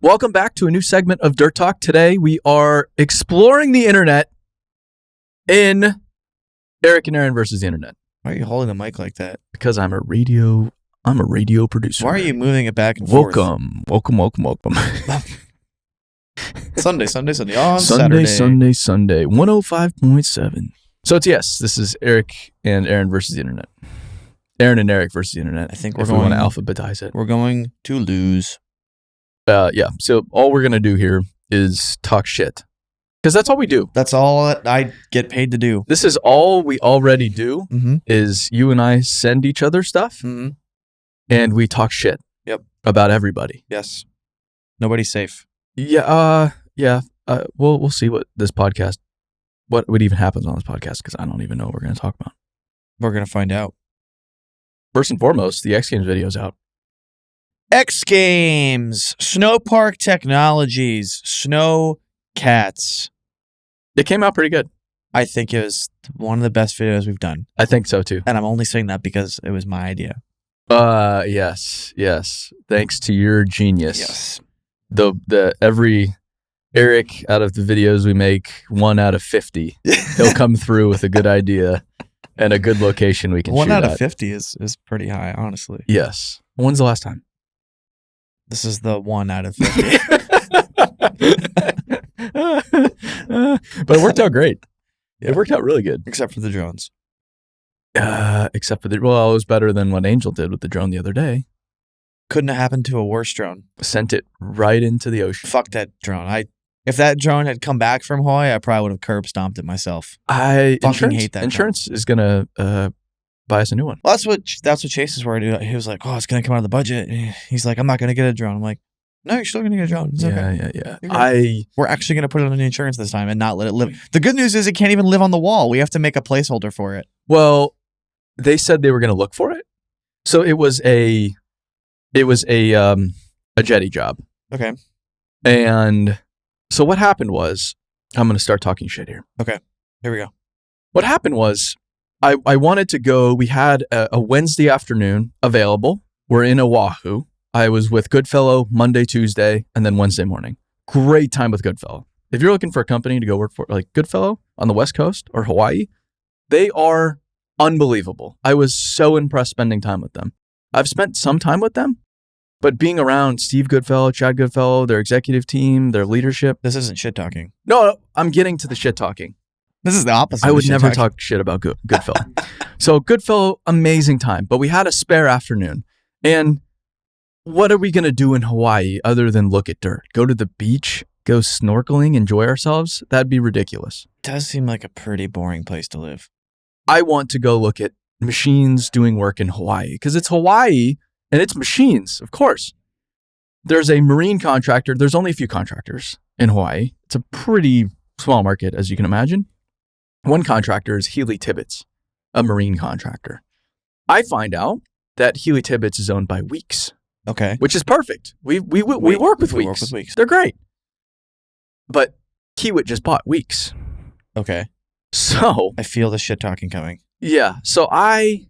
Welcome back to a new segment of Dirt Talk. Today we are exploring the internet in Eric and Aaron versus the internet. Why are you holding the mic like that? Because I'm a radio producer. Why are you moving it back and forth? Welcome. Sunday on Sunday. Saturday. Sunday. 105.7. So this is Eric and Aaron versus the internet. Aaron and Eric versus the internet. I think if we want to alphabetize it. We're going to lose. So all we're going to do here is talk shit. Because that's all we do. That's all that I get paid to do. This is all we already do, Mm-hmm. is you and I send each other stuff, Mm-hmm. and we talk shit. Yep. About everybody. Yes. Nobody's safe. Yeah. We'll see what even happens on this podcast, because I don't even know what we're going to talk about. We're going to find out. First and foremost, the X Games video's out. X Games, Snow Park Technologies, Snow Cats. It came out pretty good. I think it was one of the best videos we've done. I think so too. And I'm only saying that because it was my idea. Yes. Thanks to your genius. Yes. The every Eric out of the videos we make, 1 out of 50, he'll come through with a good idea and a good location we can 1 shoot out at. of 50 is pretty high, honestly. Yes. When's the last time? This is the 1 out of 50. But it worked out great. Yeah. It worked out really good. Except for the drones. Except for it was better than what Angel did with the drone the other day. Couldn't have happened to a worse drone. Sent it right into the ocean. Fuck that drone. If that drone had come back from Hawaii, I probably would have curb stomped it myself. I fucking hate that insurance is gonna buy us a new one. Well, that's what Chase's worried. He was like, "Oh, it's gonna come out of the budget." He's like, "I'm not gonna get a drone." I'm like, "No, you're still gonna get a drone. It's okay. Yeah. We're actually gonna put it on the insurance this time and not let it live." The good news is it can't even live on the wall. We have to make a placeholder for it. Well, they said they were gonna look for it, so it was a jetty job. Okay. And so what happened was, I'm gonna start talking shit here. Okay. Here we go. What happened was, I wanted to go. We had a Wednesday afternoon available. We're in Oahu. I was with Goodfellow Monday, Tuesday, and then Wednesday morning. Great time with Goodfellow. If you're looking for a company to go work for, like Goodfellow on the West Coast or Hawaii, they are unbelievable. I was so impressed spending time with them. I've spent some time with them, but being around Steve Goodfellow, Chad Goodfellow, their executive team, their leadership. This isn't shit talking. No, I'm getting to the shit talking. This is the opposite. I would never talk shit about Goodfellow. So Goodfellow, amazing time. But we had a spare afternoon. And what are we going to do in Hawaii other than look at dirt? Go to the beach? Go snorkeling? Enjoy ourselves? That'd be ridiculous. It does seem like a pretty boring place to live. I want to go look at machines doing work in Hawaii. Because it's Hawaii and it's machines, of course. There's a marine contractor. There's only a few contractors in Hawaii. It's a pretty small market, as you can imagine. One contractor is Healy Tibbetts, a marine contractor. I find out that Healy Tibbetts is owned by Weeks. Okay. Which is perfect. We work with Weeks. They're great. But Kiewit just bought Weeks. Okay. So I feel the shit talking coming. Yeah. So I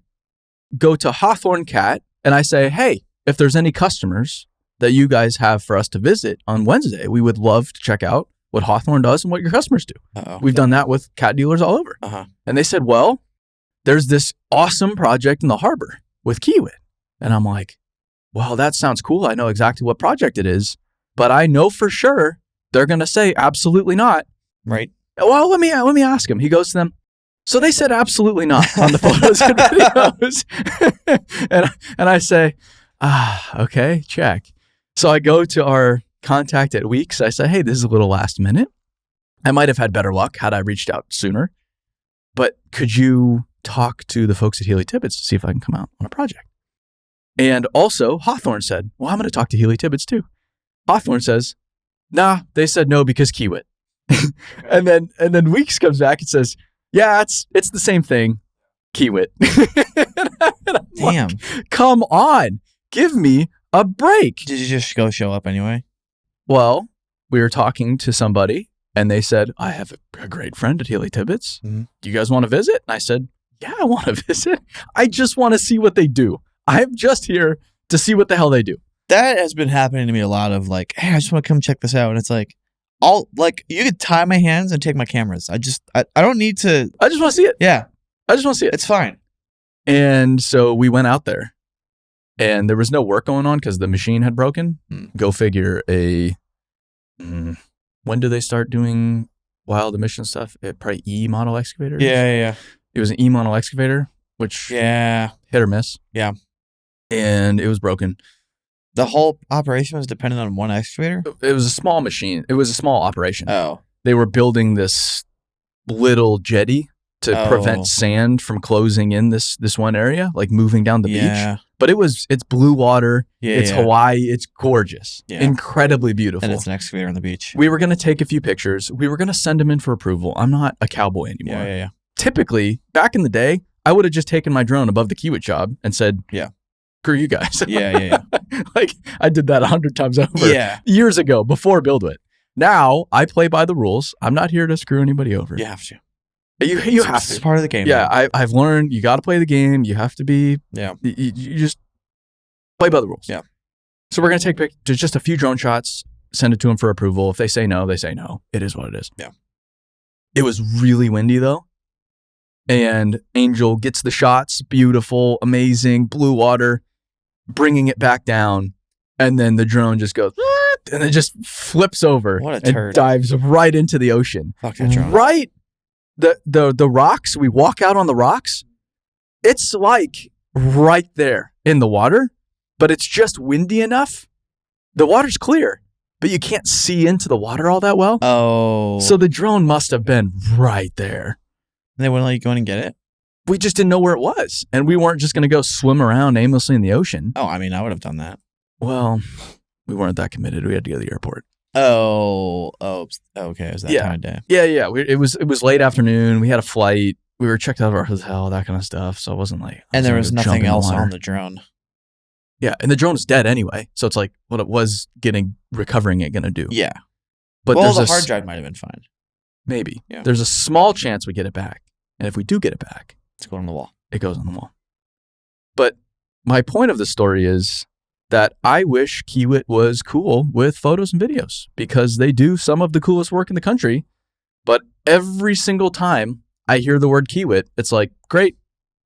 go to Hawthorne Cat and I say, hey, if there's any customers that you guys have for us to visit on Wednesday, we would love to check out what Hawthorne does and what your customers do. Uh-oh. We've done that with cat dealers all over. Uh-huh. And they said, well, there's this awesome project in the harbor with Kiewit. And I'm like, well, that sounds cool. I know exactly what project it is, but I know for sure they're going to say absolutely not. Right. Well, let me ask him. He goes to them. So they said absolutely not on the photos and videos. and I say, okay, check. So I go to our contact at Weeks. I say, hey, this is a little last minute. I might have had better luck had I reached out sooner, but could you talk to the folks at Healy Tibbetts to see if I can come out on a project? And also Hawthorne said, well, I'm going to talk to Healy Tibbetts too. Hawthorne says, nah, they said no because Kiewit. and then Weeks comes back and says, yeah, it's the same thing, Kiewit. Damn. Like, come on, give me a break. Did you just go show up anyway? Well, we were talking to somebody and they said, I have a great friend at Healy Tibbetts. Mm-hmm. Do you guys want to visit? And I said, yeah, I want to visit. I just want to see what they do. I'm just here to see what the hell they do. That has been happening to me a lot of like, hey, I just want to come check this out. And it's like, you could tie my hands and take my cameras. I don't need to. I just want to see it. Yeah. I just want to see it. It's fine. And so we went out there and there was no work going on because the machine had broken. Go figure. When do they start doing wild emission stuff? Probably E-model excavators. Yeah. It was an E-model excavator, which hit or miss. Yeah. And it was broken. The whole operation was dependent on one excavator? It was a small machine. It was a small operation. Oh. They were building this little jetty to prevent sand from closing in this one area, like moving down the beach. But it's blue water. It's Hawaii. It's gorgeous. Yeah. Incredibly beautiful. And it's an excavator on the beach. We were going to take a few pictures. We were going to send them in for approval. I'm not a cowboy anymore. Yeah. Typically, back in the day, I would have just taken my drone above the Kiewit job and said, screw you guys. Yeah. Like I did that 100 times over years ago before BuildWitt. Now I play by the rules. I'm not here to screw anybody over. You have to. You have to. It's part of the game. Yeah, I've learned you got to play the game. You have to be. Yeah. You just play by the rules. Yeah. So we're going to take just a few drone shots, send it to them for approval. If they say no, they say no. It is what it is. Yeah. It was really windy though. And Angel gets the shots, beautiful, amazing, blue water, bringing it back down. And then the drone just goes, and it just flips over. What a turd. And dives right into the ocean. Fuck that drone. Right. The rocks, we walk out on the rocks. It's like right there in the water, but it's just windy enough. The water's clear, but you can't see into the water all that well. Oh. So the drone must have been right there. They wouldn't let you go in and get it? We just didn't know where it was. And we weren't just going to go swim around aimlessly in the ocean. Oh, I mean, I would have done that. Well, we weren't that committed. We had to go to the airport. Oh, okay. It was that kind of day. Yeah. It was late afternoon. We had a flight. We were checked out of our hotel, that kind of stuff. So it wasn't like... And there was nothing else on the drone. Yeah, and the drone is dead anyway. So it's like what it was recovering it going to do. Yeah. But well, the hard drive might have been fine. Maybe. Yeah. There's a small chance we get it back. And if we do get it back... It's going on the wall. It goes on the wall. But my point of the story is that I wish Kiewit was cool with photos and videos because they do some of the coolest work in the country. But every single time I hear the word Kiewit, it's like, great,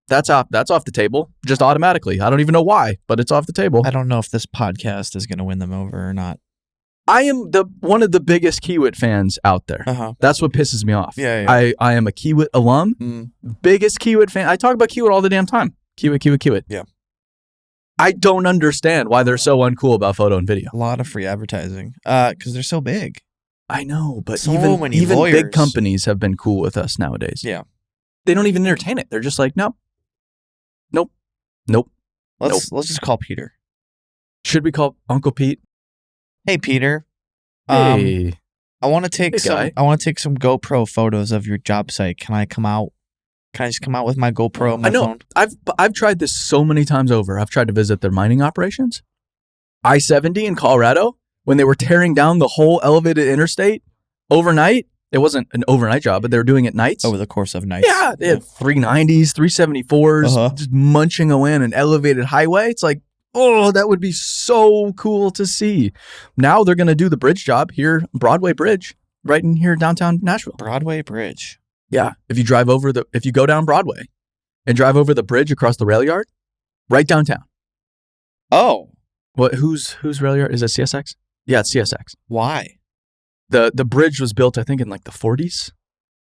that's off the table just automatically. I don't even know why, but it's off the table. I don't know if this podcast is going to win them over or not. I am one of the biggest Kiewit fans out there. Uh-huh. That's what pisses me off. Yeah. I am a Kiewit alum, biggest Kiewit fan. I talk about Kiewit all the damn time. Kiewit. Yeah. I don't understand why they're so uncool about photo and video. A lot of free advertising. Because they're so big. I know, but so even big companies have been cool with us nowadays. Yeah. They don't even entertain it. They're just like, nope. Let's just call Peter. Should we call Uncle Pete? Hey, Peter. Hey. I want to take some GoPro photos of your job site. Can I come out? Can I just come out with my GoPro on my phone? I've tried this so many times over. I've tried to visit their mining operations. I-70 in Colorado, when they were tearing down the whole elevated interstate overnight. It wasn't an overnight job, but they were doing it nights. Over the course of nights. Yeah, they had 390s, 374s, just munching away on an elevated highway. It's like, oh, that would be so cool to see. Now they're going to do the bridge job here, Broadway Bridge, right in here downtown Nashville. Broadway Bridge. Yeah, if you go down Broadway and drive over the bridge across the rail yard, right downtown. Oh. What? Whose rail yard? Is it CSX? Yeah, it's CSX. Why? The bridge was built, I think, in like the 40s.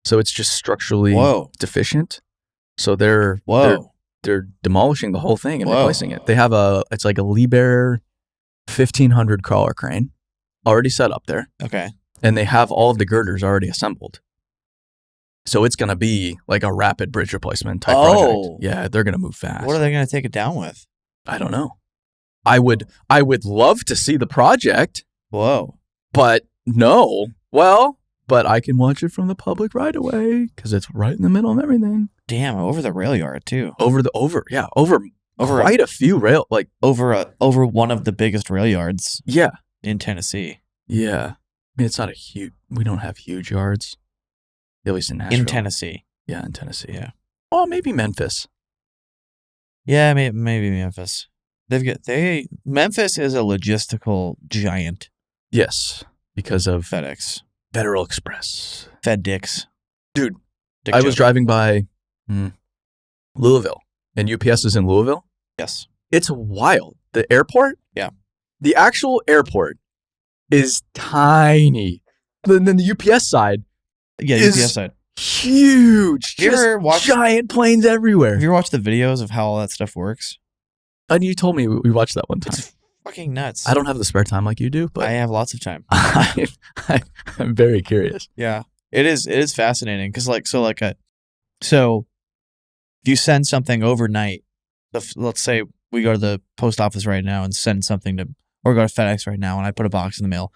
So it's just structurally deficient. So they're demolishing the whole thing and replacing it. They have it's like a Liebherr 1500 crawler crane already set up there. Okay. And they have all of the girders already assembled. So it's going to be like a rapid bridge replacement type project. Yeah, they're going to move fast. What are they going to take it down with? I don't know. I would love to see the project. Whoa. But but I can watch it from the public right away because it's right in the middle of everything. Damn, over the rail yard too. Over quite a few rail, like over one of the biggest rail yards. Yeah. In Tennessee. Yeah. I mean, it's not we don't have huge yards. At least in Nashville. In Tennessee. Yeah, in Tennessee. Yeah. Oh, maybe Memphis. Yeah, maybe Memphis. Memphis is a logistical giant. Yes, because of FedEx, Federal Express. FedDix. Dude, Dick I was joke. driving by Louisville, and UPS is in Louisville. Yes. It's wild. The airport? Yeah. The actual airport is tiny. Then the UPS side, Yeah, Is- UPS side. huge. Have you Just ever watched- giant planes everywhere. Have you ever watched the videos of how all that stuff works? And you told me we watched that one time. It's fucking nuts. I don't have the spare time like you do, I but have lots of time. I'm very curious. Yeah, it is fascinating because so if you send something overnight, let's say we go to the post office right now and send something to, or go to FedEx right now and I put a box in the mail,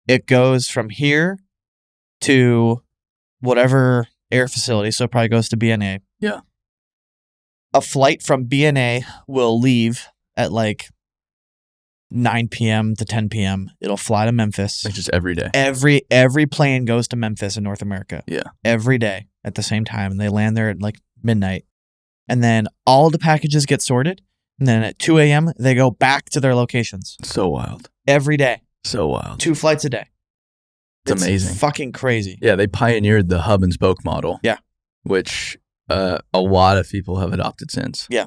it goes from here to whatever air facility, so it probably goes to BNA. Yeah. A flight from BNA will leave at like 9 p.m. to 10 p.m. It'll fly to Memphis. Like just every day. Every plane goes to Memphis in North America. Yeah. Every day at the same time. And they land there at like midnight. And then all the packages get sorted. And then at 2 a.m., they go back to their locations. So wild. Every day. So wild. 2 flights a day. It's amazing. Fucking crazy. Yeah, they pioneered the hub and spoke model. Yeah. Which a lot of people have adopted since. Yeah.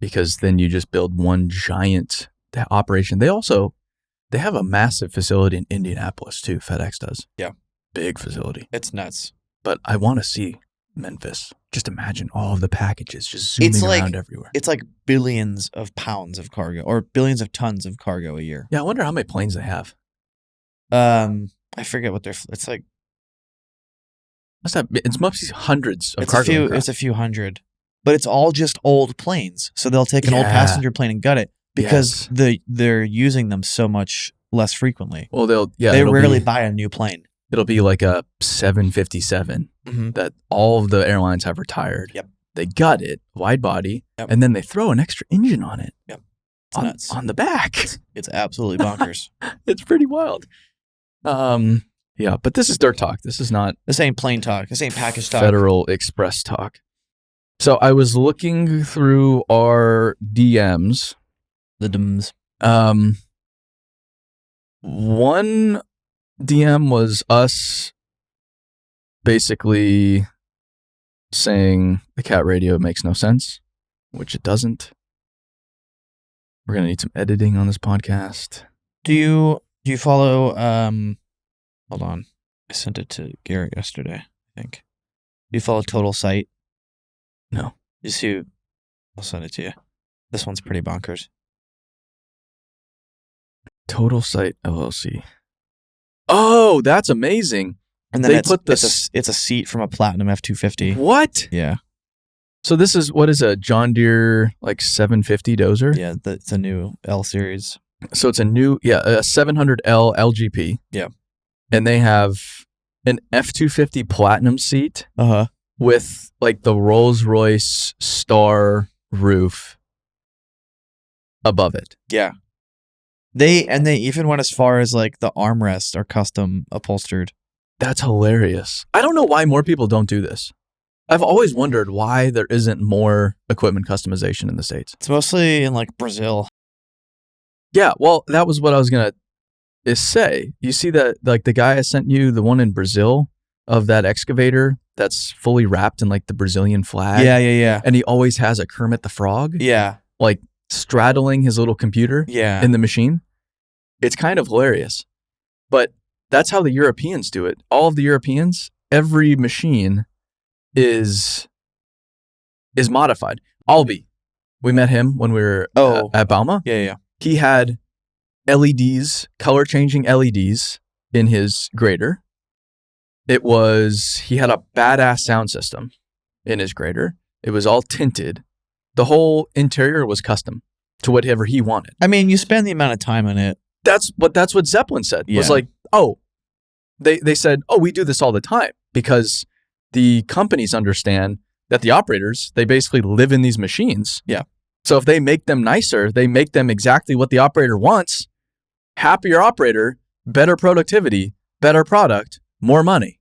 Because then you just build one giant operation. They have a massive facility in Indianapolis too. FedEx does. Yeah. Big facility. It's nuts. But I want to see Memphis. Just imagine all of the packages just zooming around everywhere. It's like billions of pounds of cargo or billions of tons of cargo a year. Yeah, I wonder how many planes they have. I forget what it's like. It must be hundreds of It's cargo aircraft. It's a few hundred, but it's all just old planes. So they'll take an old Yeah. passenger plane and gut it because Yes. they're using them so much less frequently. Well, they they rarely buy a new plane. It'll be like a 757 Mm-hmm. that all of the airlines have retired. Yep. They gut it, wide body, Yep. and then they throw an extra engine on it. Yep. It's nuts. On the back. It's absolutely bonkers. It's pretty wild. Yeah, but this is Dirt Talk. This is not This ain't plane talk. This ain't package talk. Federal Express talk. So I was looking through our DMs. The DMs. One DM was us basically saying the cat radio makes no sense, which it doesn't. We're gonna need some editing on this podcast. Do you follow? Hold on. I sent it to Garrett yesterday. I think. Do you follow Total Site? No. You see? I'll send it to you. This one's pretty bonkers. Total Site LLC. Oh, that's amazing. And then They it's, put it's a seat from a Platinum F250. What? Yeah, So this is what is a John Deere like 750 dozer? yeah. It's a new L series. So it's a 700L LGP. Yeah. And they have an F250 Platinum seat Uh-huh. with like the Rolls-Royce Star roof above it. Yeah. They even went as far as like the armrests are custom upholstered. That's hilarious. I don't know why more people don't do this. I've always wondered why there isn't more equipment customization in the States. It's mostly in like Brazil. Yeah, well, that was what I was going to say. You see that, like the guy I sent you, the one in Brazil of that excavator that's fully wrapped in like the Brazilian flag. Yeah. And he always has a Kermit the Frog, Yeah. like straddling his little computer Yeah. in the machine. It's kind of hilarious. But that's how the Europeans do it. All of the Europeans, every machine is modified. Albee, we met him when we were at Bauma. Yeah. He had LEDs, color changing LEDs in his grader. He had a badass sound system in his grader. It was all tinted. The whole interior was custom to whatever he wanted. I mean, you spend the amount of time on it. That's what Zeppelin said. Was Yeah. like, oh, they said, oh, we do this all the time because the companies understand that the operators, they basically live in these machines. Yeah. So if they make them nicer, they make them exactly what the operator wants. Happier operator, better productivity, better product, more money.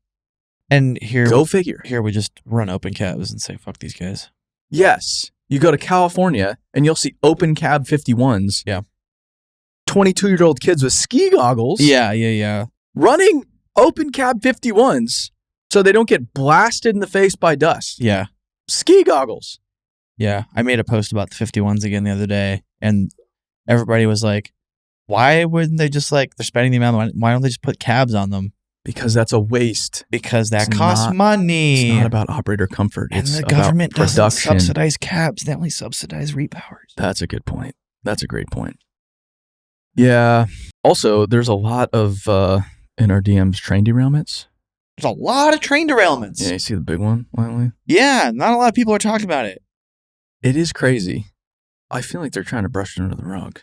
And here, Go figure. Here we just run open cabs and say, fuck these guys. Yes. You go to California and you'll see open cab 51s. Yeah. 22-year-old kids with ski goggles. Yeah. Running open cab 51s so they don't get blasted in the face by dust. Yeah. Ski goggles. Yeah. I made a post about the 51s again the other day, and everybody was like, why wouldn't they just they're spending the amount of money, why don't they just put cabs on them? Because that's a waste. Because that It's costs not- money. It's not about operator comfort. And It's the about government doesn't production. subsidize cabs. They only subsidize repowers. That's a good point. That's a great point. Yeah. Also, there's a lot of in our DMs train derailments. There's a lot of train derailments. Yeah, you see the big one lately? Yeah, not a lot of people are talking about it. It is crazy. I feel like they're trying to brush it under the rug.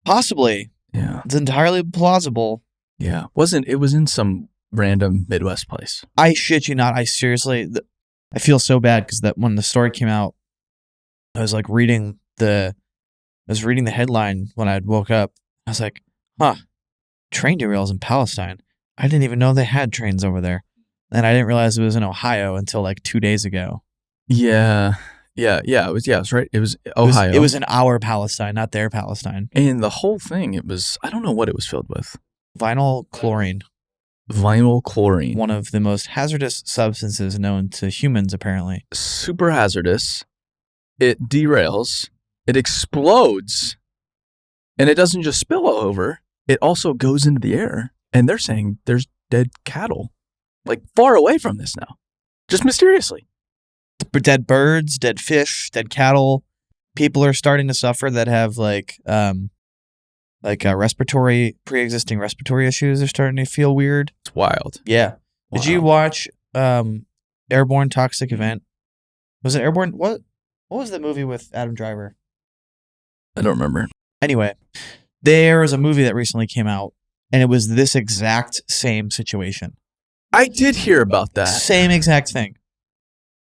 Possibly. Yeah. It's entirely plausible. Yeah. It was in some random Midwest place. I shit you not. I seriously, I feel so bad because that when the story came out, I was reading the headline when I woke up. I was like, train derails in Palestine. I didn't even know they had trains over there. And I didn't realize it was in Ohio until 2 days ago. Yeah. It was right. It was Ohio. It was in our Palestine, not their Palestine. And the whole thing, it was, I don't know what it was filled with. Vinyl chlorine, Vinyl chlorine. one of the most hazardous substances known to humans, apparently. Super hazardous. It derails. It explodes. And it doesn't just spill over. It also goes into the air. And they're saying there's dead cattle, far away from this now. Just mysteriously. Dead birds, dead fish, dead cattle. People are starting to suffer that have pre-existing respiratory issues. They're starting to feel weird. It's wild. Yeah. Did you watch Airborne Toxic Event? Was it Airborne? What was the movie with Adam Driver? I don't remember. Anyway, there was a movie that recently came out, and it was this exact same situation. I did hear about that. Same exact thing.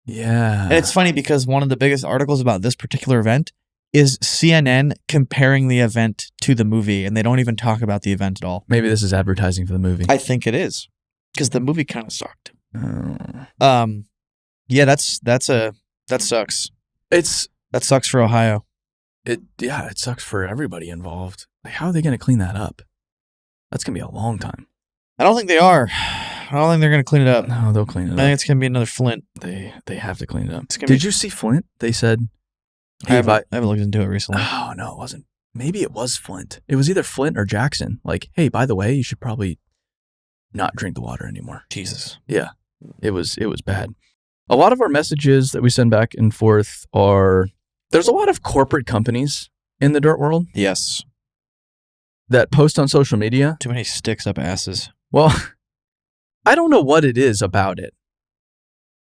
Yeah. And it's funny because one of the biggest articles about this particular event is CNN comparing the event to the movie, and they don't even talk about the event at all. Maybe this is advertising for the movie. I think it is, because the movie kind of sucked. Oh. Yeah, that sucks. That sucks for Ohio. It sucks for everybody involved. How are they going to clean that up? That's going to be a long time. I don't think they are. I don't think they're going to clean it up. No, they'll clean it I up. think it's going to be another Flint. They have to clean it up. It's gonna Did be- you see Flint? They said, I haven't looked into it recently. Oh, no, it wasn't. Maybe it was Flint. It was either Flint or Jackson. Hey, by the way, you should probably not drink the water anymore. Jesus. Yeah, it was bad. A lot of our messages that we send back and forth there's a lot of corporate companies in the dirt world Yes. that post on social media. Too many sticks up asses. Well, I don't know what it is about it,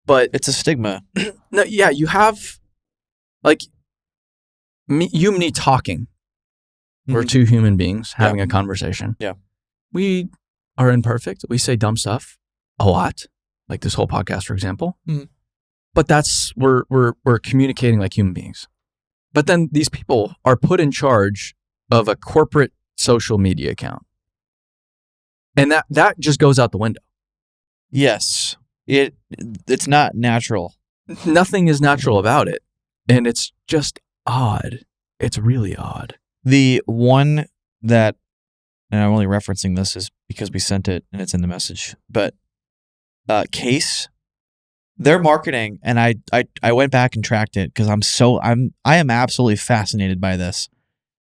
but It's a stigma. no, yeah, you have you and me talking. We're Mhm. two human beings having a conversation. Yeah. We are imperfect. We say dumb stuff a lot, like this whole podcast, for example. Mhm. But we're communicating like human beings. But then these people are put in charge of a corporate social media account. And that just goes out the window. Yes. It's not natural. Nothing is natural about it. And it's just odd. It's really odd. The one that, and I'm only referencing this is because we sent it and it's in the message, but Case, their marketing, and I went back and tracked it because I am absolutely fascinated by this.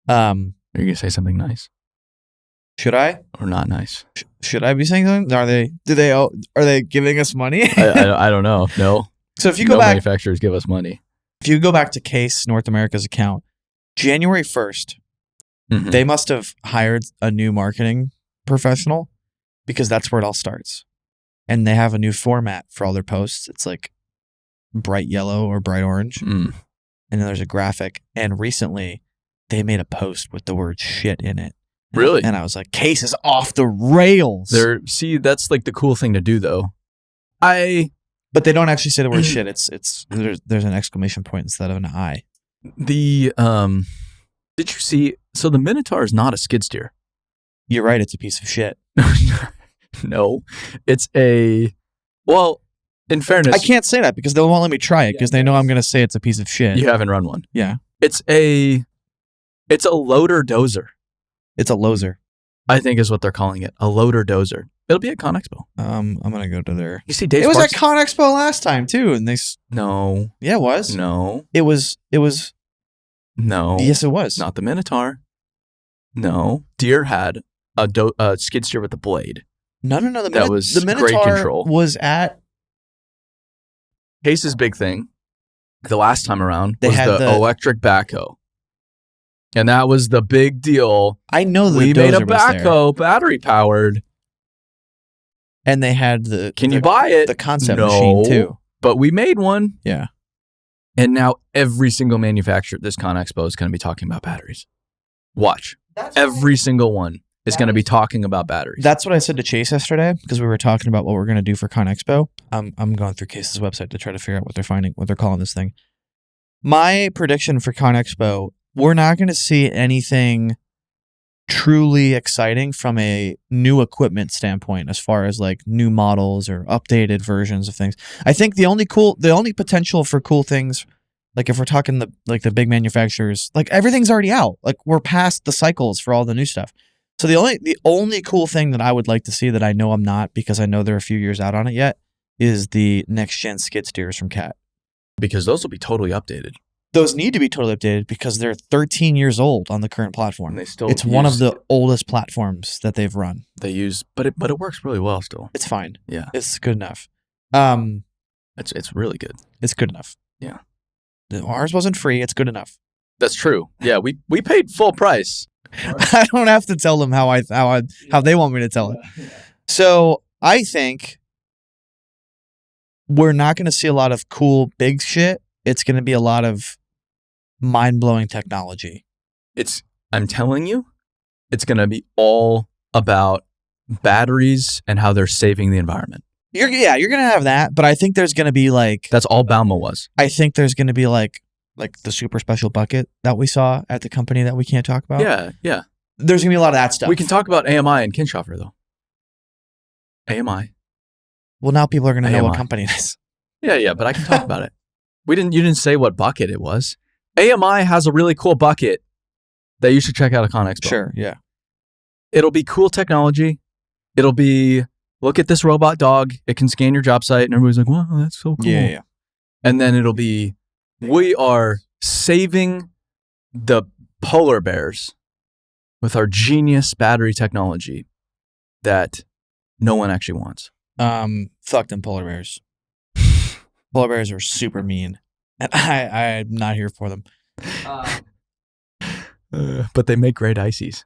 Are you going to say something nice Should I? or not nice? Should I be saying something? Are they giving us money? I don't know. No. So if you no go back, manufacturers give us money. if you go back to Case North America's account, January 1st, Mhm. they must have hired a new marketing professional because that's where it all starts. And they have a new format for all their posts. It's bright yellow or bright orange. Mm. And then there's a graphic. And recently they made a post with the word shit in it. Really? And I was like, Case is off the rails. See, that's the cool thing to do, though. But they don't actually say the word shit. There's an exclamation point instead of an I. Did you see? So the Minotaur is not a skid steer. You're right. It's a piece of shit. No, it's well, In fairness, I can't say that because they won't let me try it because they know I'm going to say it's a piece of shit. you haven't run one. Yeah. It's a loader dozer, It's a loser. I think is what they're calling it. A loader dozer. It'll be at ConExpo. I'm going to go to their... You see Dave It was Sparks? at ConExpo last time too. And No. Yeah, it was. No. It was... No. Yes, it was. Not the Minotaur. No. Deere had a skid steer with a blade. No. That was the great Minotaur control. was at... Case's big thing, the last time around, They was had the the- electric backhoe. And that was the big deal. I know the We made a dozer was there. backhoe, battery powered. And they had the... Can you the- buy it? the concept No. machine too. But we made one. Yeah. And now every single manufacturer at this ConExpo is going to be talking about batteries. Watch. Every single one is going to be talking about batteries. That's what I said to Chase yesterday because we were talking about what we're going to do for ConExpo. I'm going through Case's website to try to figure out what they're finding, what they're calling this thing. My prediction for ConExpo, we're not going to see anything truly exciting from a new equipment standpoint as far as like new models or updated versions of things. I think the only potential for cool things, like if we're talking the big manufacturers, like everything's already out. Like we're past the cycles for all the new stuff. So the only cool thing that I would like to see that I know I'm not because I know they're a few years out on it yet is the next gen skid steers from Cat. because those will be totally updated. Those need to be totally updated because they're 13 years old on the current platform. And they still It's one of the oldest platforms that they've run. they use, but it works really well still. It's fine. Yeah, It's good enough. it's really good. It's good enough. Yeah. Ours wasn't free. It's good enough. That's true. Yeah, we paid full price. I don't have to tell them how they want me to tell it. So I think we're not going to see a lot of cool big shit. It's going to be a lot of mind-blowing technology. I'm telling you, it's going to be all about batteries and how they're saving the environment. You're going to have that, but I think there's going to be like That's all Bauma was. I think there's going to be like the super special bucket that we saw at the company that we can't talk about. Yeah. There's going to be a lot of that stuff. We can talk about AMI and Kinshoffer though. AMI. Well, now people are going to know what AMI. company it is. Yeah, but I can talk about it. You didn't say what bucket it was. AMI has a really cool bucket that you should check out at ConExpo. Sure, yeah. It'll be cool technology. It'll be, look at this robot dog. It can scan your job site and everybody's like, wow, that's so cool. Yeah. And then it'll be, we are saving the polar bears with our genius battery technology that no one actually wants. Fuck them polar bears. Polar bears are super mean. And I'm not here for them. But they make great ices.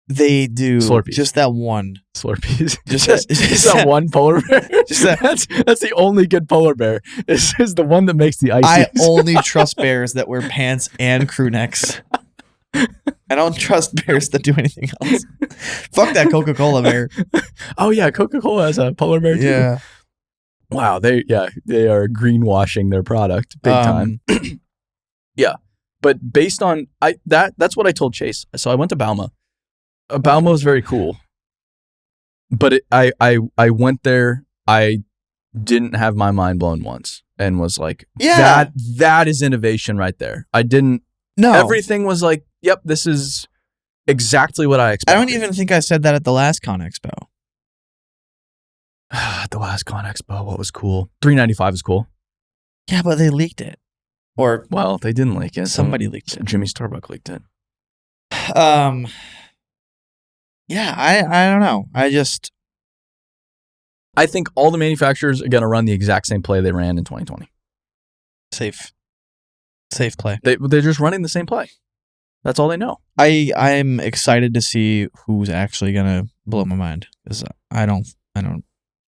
They do. Slurpees. Just that one. Slurpees. Just Just that one polar bear. That's the only good polar bear. Is the one that makes the ices. I only trust bears that wear pants and crew necks. I don't trust bears that do anything else. Fuck that Coca-Cola bear. Oh yeah, Coca-Cola has a polar bear too. Yeah. Wow, they are greenwashing their product big time. Yeah. But based on that's what I told Chase. So I went to Bauma. Bauma was very cool. But I went there, I didn't have my mind blown once and was like, Yeah. that is innovation right there. I didn't No. everything was like, yep, this is exactly what I I expected. don't even think I said that at the last ConExpo. At the last ConExpo, what was cool? 395 is cool. Yeah, but they leaked it. Or Well, they didn't leak it. somebody leaked it. Jimmy Starbuck leaked it. Yeah, I don't know. I think all the manufacturers are going to run the exact same play they ran in 2020. Safe play. They're just running the same play. That's all they know. I'm excited to see who's actually gonna blow my mind because I don't. I'm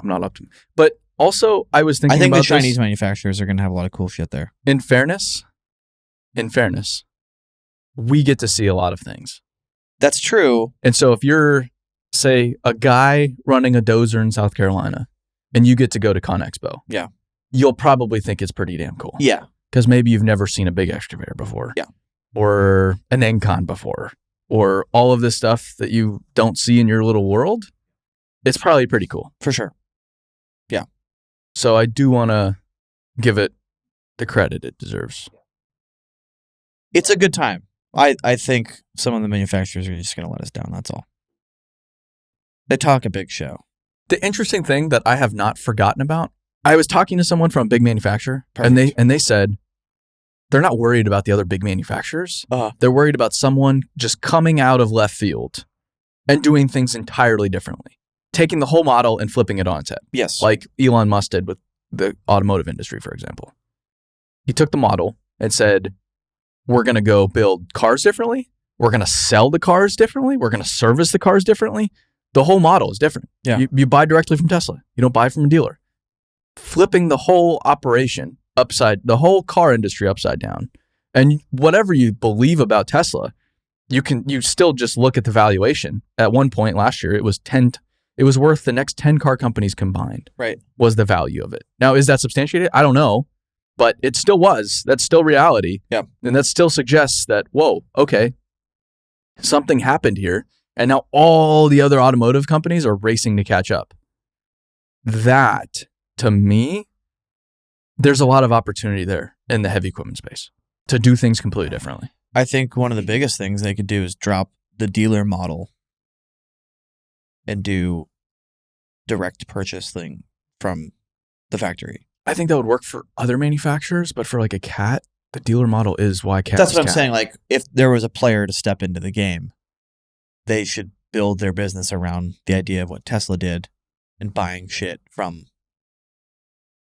not up to. But also, I was thinking. I think about the Chinese this. manufacturers are gonna have a lot of cool shit there. In fairness, we get to see a lot of things. That's true. And so, if you're, say, a guy running a dozer in South Carolina, and you get to go to ConExpo, Yeah. you'll probably think it's pretty damn cool. Yeah. Because maybe you've never seen a big excavator before. Yeah. Or an Encon before. Or all of this stuff that you don't see in your little world. It's probably pretty cool. For sure. Yeah. So I do want to give it the credit it deserves. It's a good time. I think some of the manufacturers are just going to let us down. That's all. They talk a big show. The interesting thing that I have not forgotten about, I was talking to someone from a big manufacturer, Perfect. and they said they're not worried about the other big manufacturers. Uh-huh. They're worried about someone just coming out of left field and doing things entirely differently, taking the whole model and flipping it on its head, Yes. like Elon Musk did with the automotive industry, for example. He took the model and said, we're going to go build cars differently. We're going to sell the cars differently. We're going to service the cars differently. The whole model is different. Yeah. You buy directly from Tesla. You don't buy from a dealer. Flipping the whole operation the whole car industry upside down. And whatever you believe about Tesla, you still just look at the valuation. At one point last year, it was worth the next 10 car companies combined. Right. Was the value of it. Now, is that substantiated? I don't know. But it still was. That's still reality. Yeah. And that still suggests that, whoa, okay, something happened here. And now all the other automotive companies are racing to catch up. That, to me, there's a lot of opportunity there in the heavy equipment space to do things completely differently. I think one of the biggest things they could do is drop the dealer model and do direct purchase thing from the factory. I think that would work for other manufacturers, but for like a Cat, the dealer model is why Cat. That's what I'm saying. Like, if there was a player to step into the game, they should build their business around the idea of what Tesla did and buying shit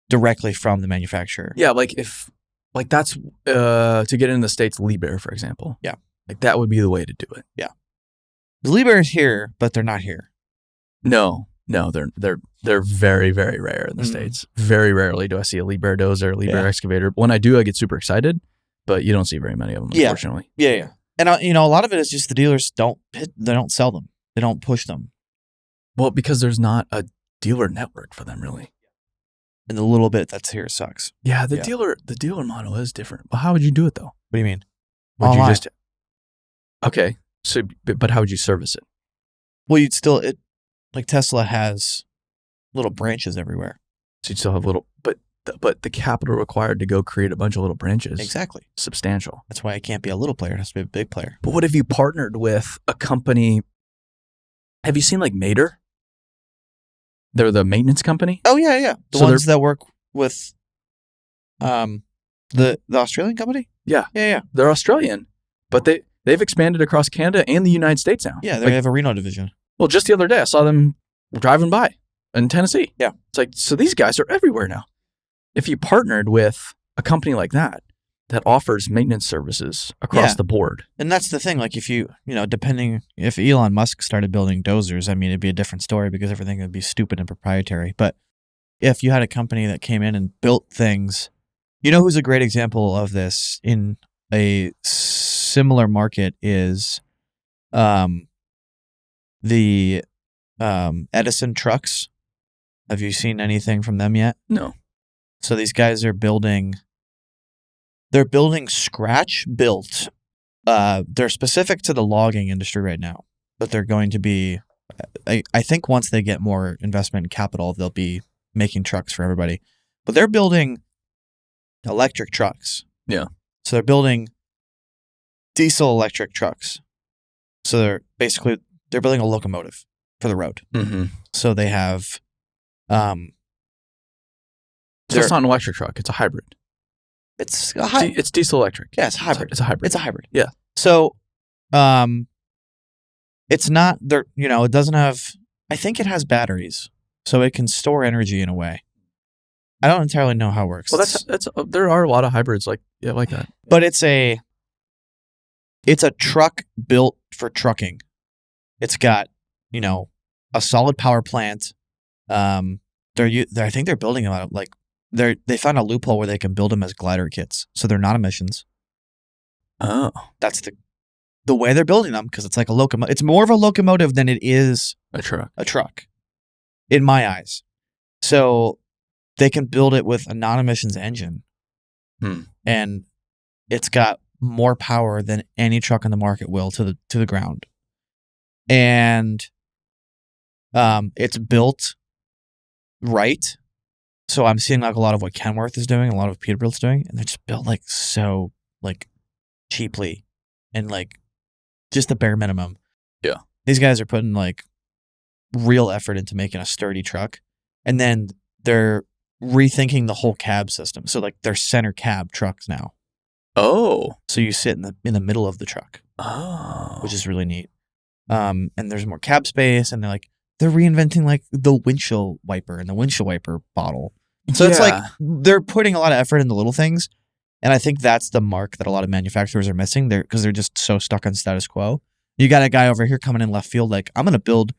directly from the manufacturer. Yeah, that's to get in the States, Liebherr, for example. Yeah. Like that would be the way to do it. Yeah. Liebherr is here, but they're not here. No, they're very, very rare in the States. Very rarely do I see a Liebherr dozer, Liebherr excavator. When I do, I get super excited, but you don't see very many of them, unfortunately. Yeah. And a lot of it is just the dealers don't sell them. They don't push them. Well, because there's not a dealer network for them, really. And the little bit that's here sucks. Yeah, the dealer model is different. But how would you do it though? What do you mean? Would Online. you just okay? So, but how would you service it? Well, you'd still like Tesla has little branches everywhere. So you'd still have little, but the capital required to go create a bunch of little branches, Exactly. substantial. That's why it can't be a little player; it has to be a big player. But what if you partnered with a company? Have you seen like Mater? They're the maintenance company. Oh yeah. The So ones that work with, the Australian company. Yeah. Yeah. They're Australian, but they've expanded across Canada and the United States now. Yeah, they Like, have a Reno division. well, just the other day I saw them driving by in Tennessee. Yeah. It's like, so these guys are everywhere now. If you partnered with a company like that offers maintenance services across the board. And that's the thing. Like, if depending if Elon Musk started building dozers, I mean, it'd be a different story because everything would be stupid and proprietary. But if you had a company that came in and built things, who's a great example of this in a similar market is the Edison trucks. Have you seen anything from them yet? No. So these guys are building scratch built. They're specific to the logging industry right now, but they're going to be, I think once they get more investment and capital, they'll be making trucks for everybody. But they're building electric trucks. Yeah. So they're building diesel electric trucks. So they're building a locomotive for the road. Mm-hmm. So they have, So it's not an electric truck. It's a hybrid. it's It's diesel electric. Yeah, it's a hybrid. It's a hybrid. It's a hybrid. Yeah. So, it's not there. It doesn't have. I think it has batteries, so it can store energy in a way. I don't entirely know how it works. Well, that's there are a lot of hybrids like that. But it's a truck built for trucking. It's got a solid power plant. I think they're building them out of they found a loophole where they can build them as glider kits, so they're not emissions. Oh, That's the way they're building them, because it's like a locomotive. It's more of a locomotive than it is a truck. in my eyes. So they can build it with a non-emissions engine, and it's got more power than any truck on the market will to the ground, and it's built right. So I'm seeing like a lot of what Kenworth is doing, a lot of what Peterbilt's doing, and they're just built like so like cheaply and like just the bare minimum. Yeah. These guys are putting like real effort into making a sturdy truck, and then they're rethinking the whole cab system. So like they're center cab trucks now. Oh. So you sit in the middle of the truck, Oh. which is really neat. And there's more cab space, and they're reinventing like the windshield wiper and the windshield wiper bottle. So it's like they're putting a lot of effort into little things, and I think that's the mark that a lot of manufacturers are missing. Because they're just so stuck on status quo. You got a guy over here coming in left field, like, I'm gonna build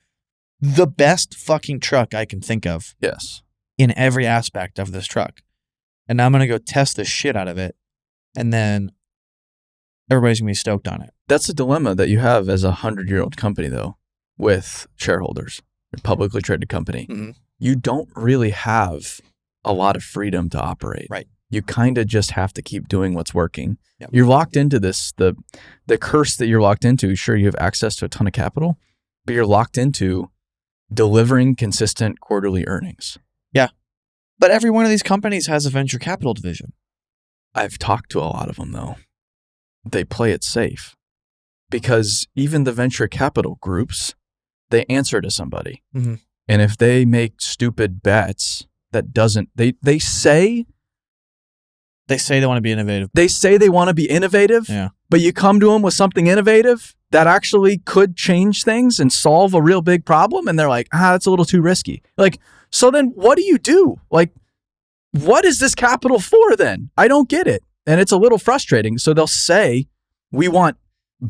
the best fucking truck I can think of. Yes. In every aspect of this truck, and I'm gonna go test the shit out of it, and then everybody's gonna be stoked on it. That's a dilemma that you have as a 100-year-old company, though, with shareholders, a publicly traded company. Mm-hmm. You don't really have a lot of freedom to operate. Right. You kind of just have to keep doing what's working. Yep. You're locked into this, the curse that you're locked into. Sure, you have access to a ton of capital, but you're locked into delivering consistent quarterly earnings. Yeah. But every one of these companies has a venture capital division. I've talked to a lot of them, though. They play it safe because even the venture capital groups, they answer to somebody. Mm-hmm. And if they make stupid bets that doesn't, they say they want to be innovative. They say they want to be innovative, yeah. But you come to them with something innovative that actually could change things and solve a real big problem. And they're like, that's a little too risky. Like, so then what do you do? Like, what is this capital for then? I don't get it. And it's a little frustrating. So they'll say, we want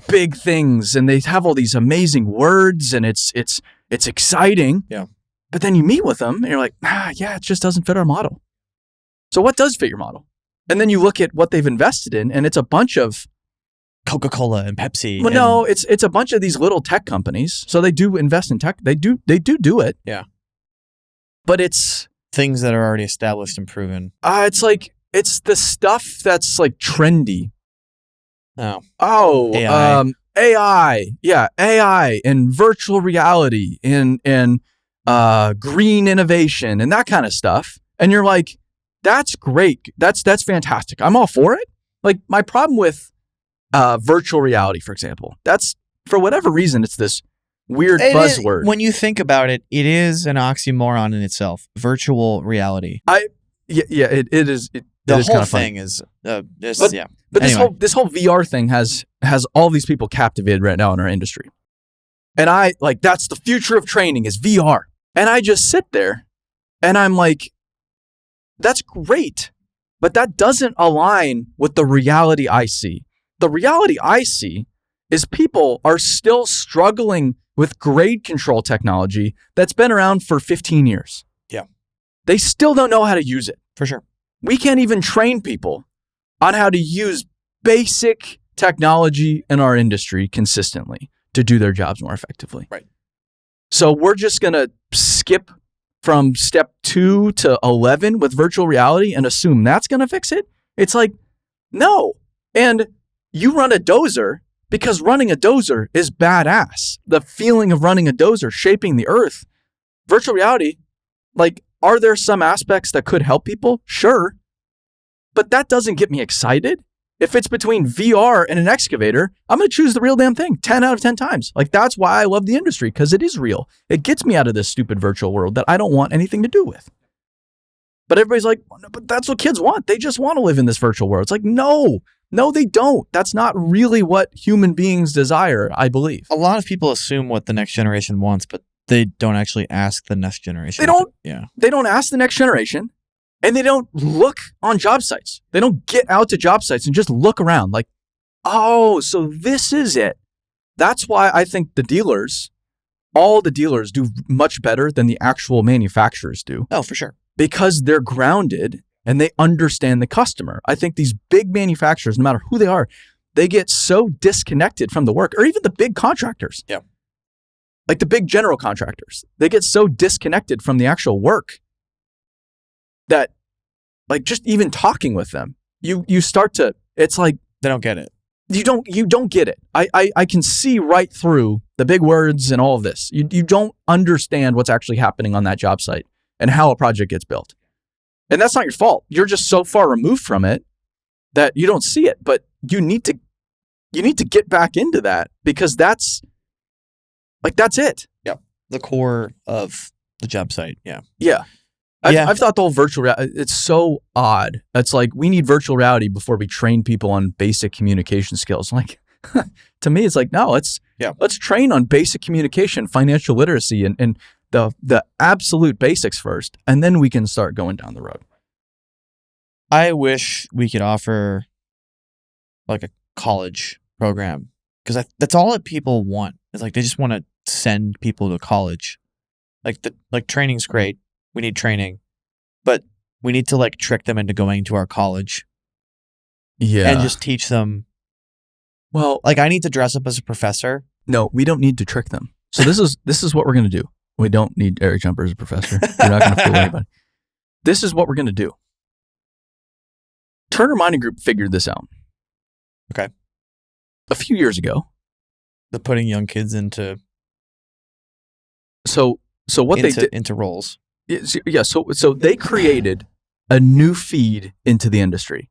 big things, and they have all these amazing words, and it's exciting. Yeah. But then you meet with them and you're like, yeah, it just doesn't fit our model. So what does fit your model? And then you look at what they've invested in, and it's a bunch of Coca-Cola and Pepsi. Well, no, it's a bunch of these little tech companies. So they do invest in tech. They do it. Yeah. But it's things that are already established and proven. It's like it's the stuff that's like trendy. Oh, AI. AI. Yeah, AI and virtual reality and green innovation and that kind of stuff. And you're like, that's great. That's fantastic. I'm all for it. Like, my problem with virtual reality, for example, that's, for whatever reason, it's this weird buzzword. When you think about it, it is an oxymoron in itself. Virtual reality. It is. The is whole kind of thing is yeah. But anyway. this whole VR thing has all these people captivated right now in our industry. And I like, that's the future of training is VR. And I just sit there and I'm like, that's great, but that doesn't align with the reality I see. The reality I see is people are still struggling with grade control technology that's been around for 15 years. Yeah. They still don't know how to use it. For sure. We can't even train people on how to use basic technology in our industry consistently to do their jobs more effectively. Right. So we're just going to skip from step 2 to 11 with virtual reality and assume that's going to fix it. It's like, no. And you run a dozer because running a dozer is badass. The feeling of running a dozer, shaping the earth. Virtual reality, like, are there some aspects that could help people? Sure. But that doesn't get me excited. If it's between VR and an excavator, I'm going to choose the real damn thing 10 out of 10 times. Like, that's why I love the industry, because it is real. It gets me out of this stupid virtual world that I don't want anything to do with. But everybody's like, but that's what kids want. They just want to live in this virtual world. It's like, no, they don't. That's not really what human beings desire, I believe. A lot of people assume what the next generation wants, but they don't actually ask the next generation. They don't. Yeah. They don't ask the next generation. And they don't look on job sites. They don't get out to job sites and just look around like, oh, so this is it. That's why I think all the dealers do much better than the actual manufacturers do. Oh, for sure. Because they're grounded and they understand the customer. I think these big manufacturers, no matter who they are, they get so disconnected from the work, or even the big contractors. Yeah. Like the big general contractors. They get so disconnected from the actual work that, like, just even talking with them, you start to, it's like, they don't get it. You don't get it. I can see right through the big words and all of this. You don't understand what's actually happening on that job site and how a project gets built. And that's not your fault. You're just so far removed from it that you don't see it. But you need to get back into that, because that's it. The core of the job site. Yeah. Yeah. I've thought the whole virtual reality, it's so odd. It's like, we need virtual reality before we train people on basic communication skills. Like, to me, it's like, no, let's train on basic communication, financial literacy, and the absolute basics first, and then we can start going down the road. I wish we could offer like a college program, because that's all that people want. It's like they just want to send people to college. Like training's great. We need training, but we need to like trick them into going to our college. Yeah. And just teach them. Well, like, I need to dress up as a professor. No, we don't need to trick them. So this is what we're going to do. We don't need Eric Jumper as a professor. You're not going to fool anybody. This is what we're going to do. Turner Mining Group figured this out. Okay. A few years ago. The putting young kids into what they did into roles. Yeah. So they created a new feed into the industry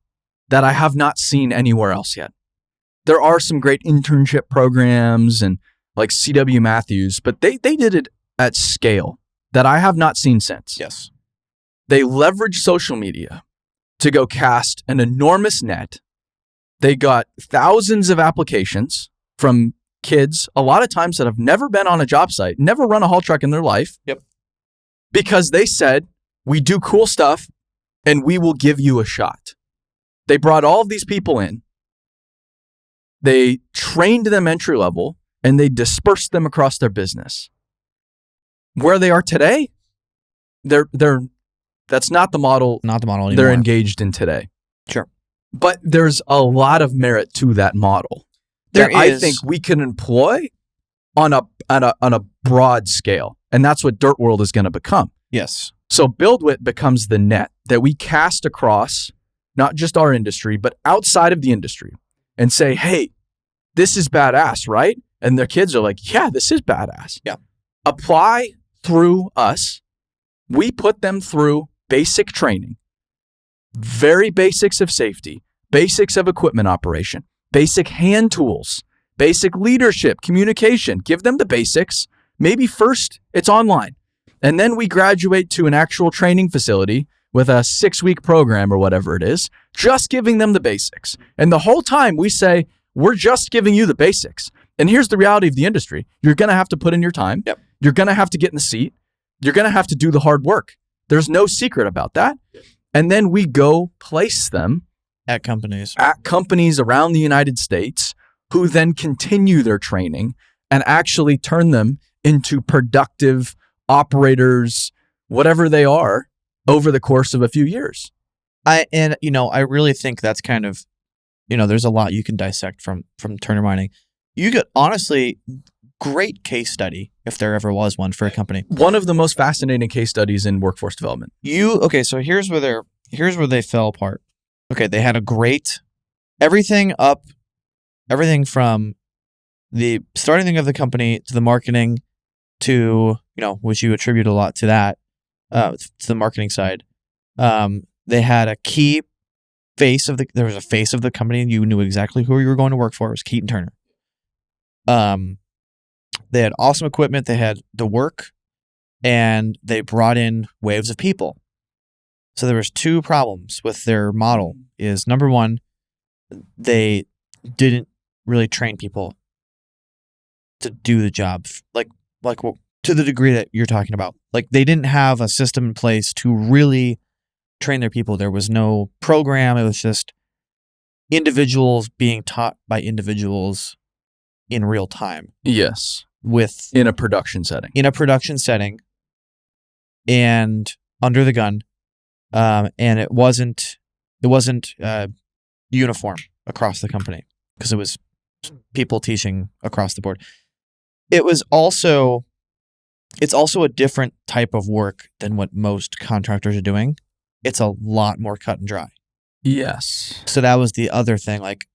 that I have not seen anywhere else yet. There are some great internship programs and like CW Matthews, but they did it at scale that I have not seen since. Yes. They leveraged social media to go cast an enormous net. They got thousands of applications from kids, a lot of times that have never been on a job site, never run a haul truck in their life. Yep. Because they said, we do cool stuff and we will give you a shot. They brought all of these people in. They trained them entry level and they dispersed them across their business. Where they are today, that's not the model. Not the model anymore. They're engaged in today. Sure. But there's a lot of merit to that model that I think we can employ on a broad scale. And that's what Dirt World is going to become. Yes. So BuildWit becomes the net that we cast across not just our industry, but outside of the industry and say, hey, this is badass, right? And their kids are like, yeah, this is badass. Yeah. Apply through us. We put them through basic training, very basics of safety, basics of equipment operation, basic hand tools, basic leadership, communication. Give them the basics. Maybe first it's online. And then we graduate to an actual training facility with a 6-week program or whatever it is, just giving them the basics. And the whole time we say, we're just giving you the basics. And here's the reality of the industry. You're going to have to put in your time. Yep. You're going to have to get in the seat. You're going to have to do the hard work. There's no secret about that. And then we go place them at companies around the United States who then continue their training and actually turn them into productive operators, whatever they are, over the course of a few years. I really think that's kind of, there's a lot you can dissect from Turner Mining. You get, honestly, great case study, if there ever was one for a company. One of the most fascinating case studies in workforce development. So here's where they fell apart. Okay, they had a great everything from the starting of the company to the marketing to, which you attribute a lot to that, to the marketing side. They had a key there was a face of the company and you knew exactly who you were going to work for. It was Keaton Turner. They had awesome equipment. They had the work and they brought in waves of people. So there was 2 problems with their model. Is number one, they didn't really train people to do the job like to the degree that you're talking about. Like, they didn't have a system in place to really train their people. There was no program. It was just individuals being taught by individuals in real time. Yes. In a production setting. And under the gun. And it wasn't uniform across the company because it was people teaching across the board. It's also a different type of work than what most contractors are doing. It's a lot more cut and dry. Yes. So that was the other thing. Like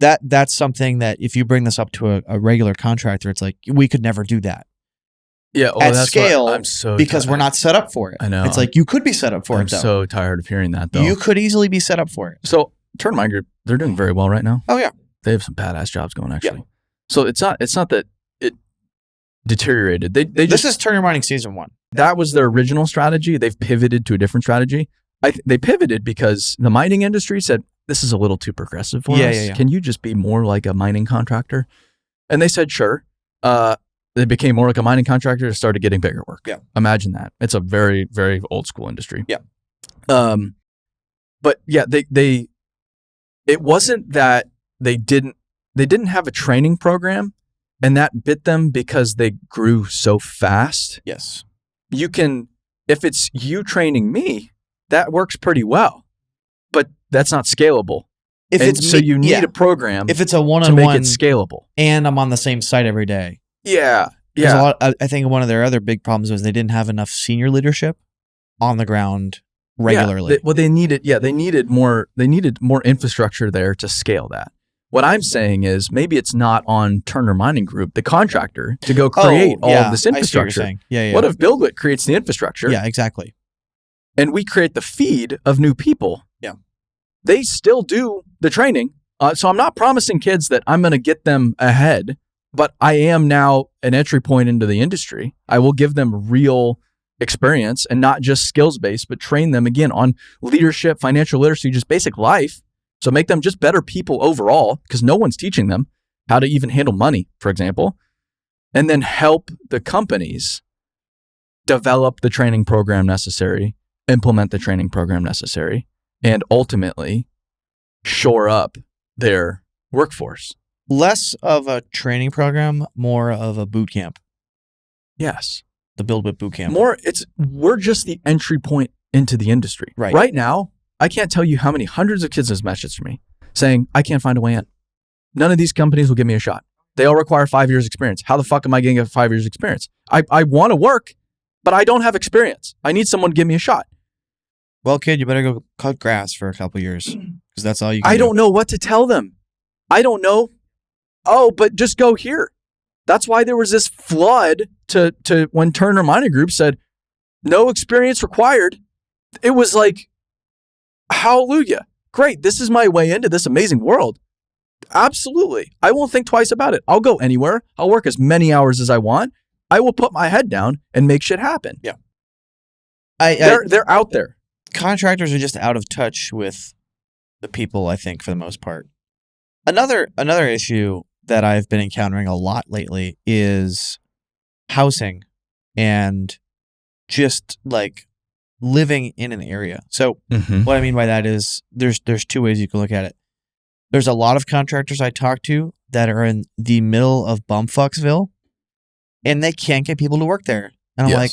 that's something that if you bring this up to a regular contractor, it's like, we could never do that. Yeah, at that's scale what I'm so because tired. we're not set up for it. I know. It's like you could be set up for I'm it though. so tired of hearing that though. You could easily be set up for it. So Turner Mind Group, they're doing very well right now. Oh yeah. They have some badass jobs going actually. So it's not that it deteriorated. They This just is Turner Mining season 1. that was their original strategy. They've pivoted to a different strategy. They pivoted because the mining industry said this is a little too progressive for us. Yeah. Can you just be more like a mining contractor? And they said sure. They became more like a mining contractor and started getting bigger work. Yeah. Imagine that. It's a very, very old school industry. Yeah. But yeah, it wasn't that they didn't have a training program and that bit them because they grew so fast. Yes. If it's you training me, that works pretty well, but that's not scalable. You need a program if it's a to one-on-one make it scalable. and I'm on the same site every day. Yeah. There's Yeah. a lot, I think one of their other big problems was they didn't have enough senior leadership on the ground regularly. Yeah, they needed more infrastructure there to scale that. What I'm saying is maybe it's not on Turner Mining Group, the contractor, to go create all of this I see what you're infrastructure. saying. Yeah. What if BuildWit creates the infrastructure Yeah, exactly. and we create the feed of new people? Yeah. They still do the training. So I'm not promising kids that I'm going to get them ahead, but I am now an entry point into the industry. I will give them real experience and not just skills-based, but train them again on leadership, financial literacy, just basic life. So make them just better people overall because no one's teaching them how to even handle money, for example, and then help the companies develop the training program necessary, implement the training program necessary, and ultimately shore up their workforce. Less of a training program, more of a boot camp. Yes. The BuildWit boot camp. We're just the entry point into the industry. Right. Right now, I can't tell you how many hundreds of kids have messaged me saying, I can't find a way in. None of these companies will give me a shot. They all require 5 years experience. How the fuck am I going to get 5 years experience? I want to work, but I don't have experience. I need someone to give me a shot. Well, kid, you better go cut grass for a couple years because that's all you can do. I don't know what to tell them. I don't know. Oh, but just go here. That's why there was this flood to when Turner Mining Group said, no experience required. It was like, hallelujah. Great. This is my way into this amazing world. Absolutely. I won't think twice about it. I'll go anywhere. I'll work as many hours as I want. I will put my head down and make shit happen. Yeah. They're out there. Contractors are just out of touch with the people, I think, for the most part. Another issue that I've been encountering a lot lately is housing and just like living in an area. So what I mean by that is there's two ways you can look at it. There's a lot of contractors I talk to that are in the middle of bumfucksville and they can't get people to work there. And I'm like,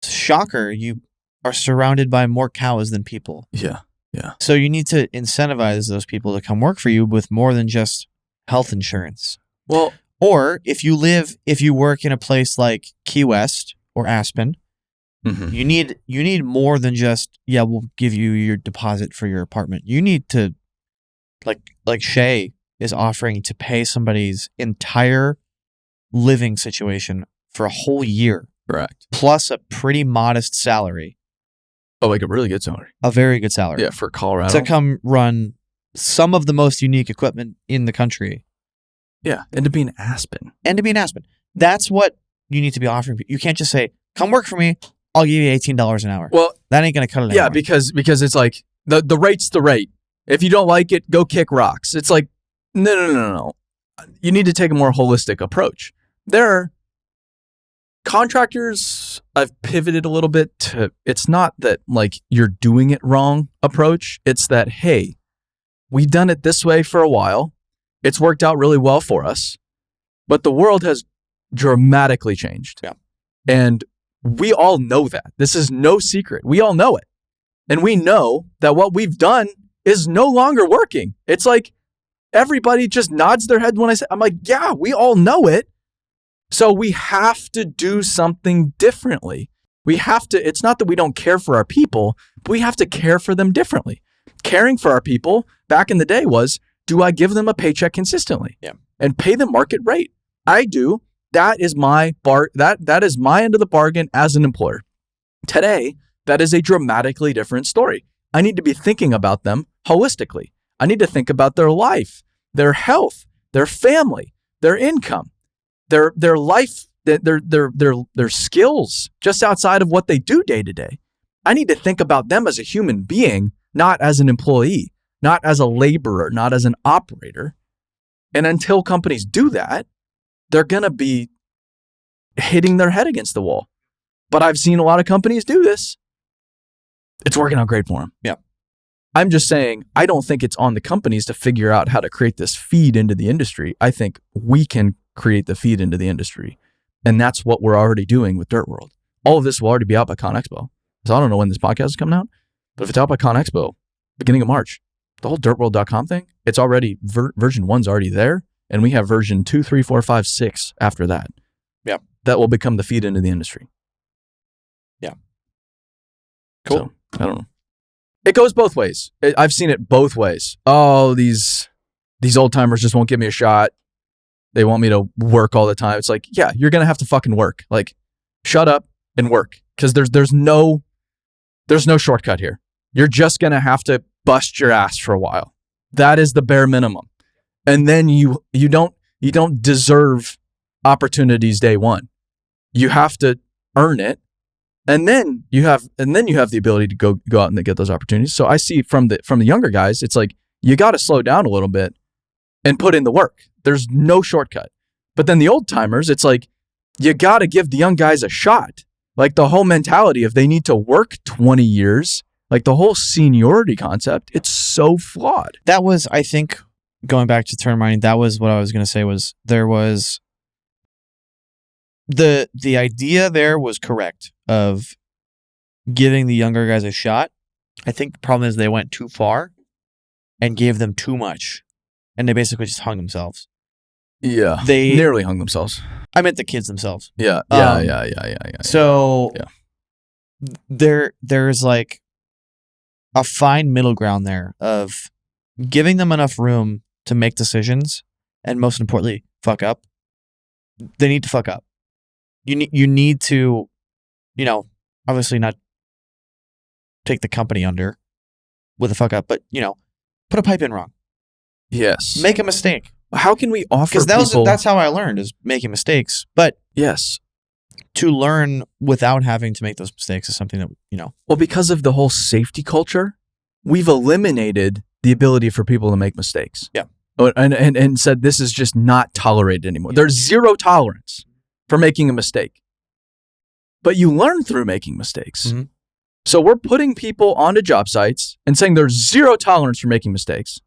shocker, you are surrounded by more cows than people. Yeah. Yeah. So you need to incentivize those people to come work for you with more than just health insurance. Well, or if you work in a place like Key West or Aspen, you need more than just, we'll give you your deposit for your apartment. You need to, like Shay is offering to pay somebody's entire living situation for a whole year. Correct. Plus a pretty modest salary. Oh, like a really good salary. A very good salary. Yeah, for Colorado. To come run some of the most unique equipment in the country. Yeah, and to be an Aspen. That's what you need to be offering. You can't just say, come work for me, I'll give you $18 an hour. Well, that ain't going to cut it anymore. Yeah, because it's like, the rate's the rate. If you don't like it, go kick rocks. It's like, no. You need to take a more holistic approach. There are contractors, I've pivoted a little bit to, it's not that like you're doing it wrong approach. It's that, hey, we've done it this way for a while. It's worked out really well for us, but the world has dramatically changed. Yeah. And we all know that. This is no secret. We all know it. And we know that what we've done is no longer working. It's like everybody just nods their head when I say, I'm like, yeah, we all know it. So we have to do something differently. We have to, it's not that we don't care for our people, but we have to care for them differently. Caring for our people back in the day was, do I give them a paycheck consistently? Yeah. And pay the market rate? I do. That is my that is my end of the bargain as an employer. Today, that is a dramatically different story. I need to be thinking about them holistically. I need to think about their life, their health, their family, their income, their life, their skills just outside of what they do day to day. I need to think about them as a human being, not as an employee, not as a laborer, not as an operator. And until companies do that, they're going to be hitting their head against the wall. But I've seen a lot of companies do this. It's working out great for them. Yeah. I'm just saying, I don't think it's on the companies to figure out how to create this feed into the industry. I think we can create the feed into the industry. And that's what we're already doing with Dirt World. All of this will already be out by ConExpo. So I don't know when this podcast is coming out, but if it's out by ConExpo, beginning of March, the whole dirtworld.com thing, it's already, version 1's already there. And we have version 2, 3, 4, 5, 6 after that. Yeah. That will become the feed into the industry. Yeah. Cool. So, I don't know. It goes both ways. I've seen it both ways. Oh, these old timers just won't give me a shot. They want me to work all the time. It's like, yeah, you're going to have to fucking work. Like, shut up and work. Because there's no shortcut here. You're just going to have to bust your ass for a while. That is the bare minimum. And then you don't deserve opportunities day one. You have to earn it. And then you have the ability to go out and get those opportunities. So I see from the younger guys, it's like you got to slow down a little bit and put in the work. There's no shortcut. But then the old timers, it's like you got to give the young guys a shot. Like the whole mentality of they need to work 20 years, like the whole seniority concept, it's so flawed. That was, I think, going back to turn mining, that was what I was going to say was there was the idea there was correct of giving the younger guys a shot. I think the problem is they went too far and gave them too much. And they basically just hung themselves. Yeah. They nearly hung themselves. I meant the kids themselves. Yeah. So there's like a fine middle ground there of giving them enough room to make decisions and most importantly, fuck up. They need to fuck up. You need to, obviously not take the company under with a fuck up, but, put a pipe in wrong. Yes. Make a mistake. How can we offer Because people... that's how I learned, is making mistakes. But yes, to learn without having to make those mistakes is something that, Well, because of the whole safety culture, we've eliminated the ability for people to make mistakes. Yeah. And said this is just not tolerated anymore. Yeah. There's zero tolerance for making a mistake. But you learn through making mistakes. Mm-hmm. So we're putting people onto job sites and saying there's zero tolerance for making mistakes,